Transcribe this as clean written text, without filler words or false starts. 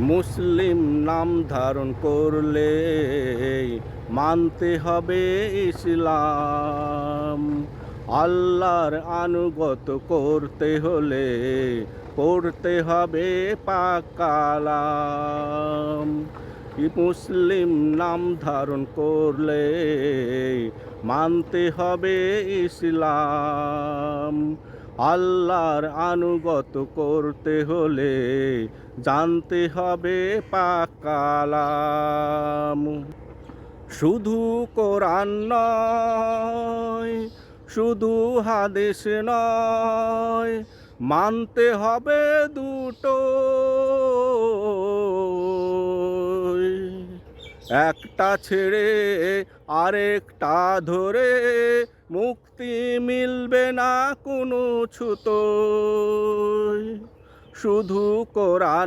মুসলিম নাম ধারণ করলে মানতে হবে ইসলাম। আল্লাহর আনুগত করতে হলে পড়তে হবে পাক কালাম। মুসলিম নাম ধারণ করলে মানতে হবে ইসলাম। আল্লাহর আনুগত করতে হলে জানতে হবে পাক কালাম। শুধু কোরআন নয়, শুধু হাদিস নয়, মানতে হবে দুটো। একটা ছেড়ে আরেকটা ধরে মুক্তি মিলবে না কোনো ছুতোয়। শুধু কোরআন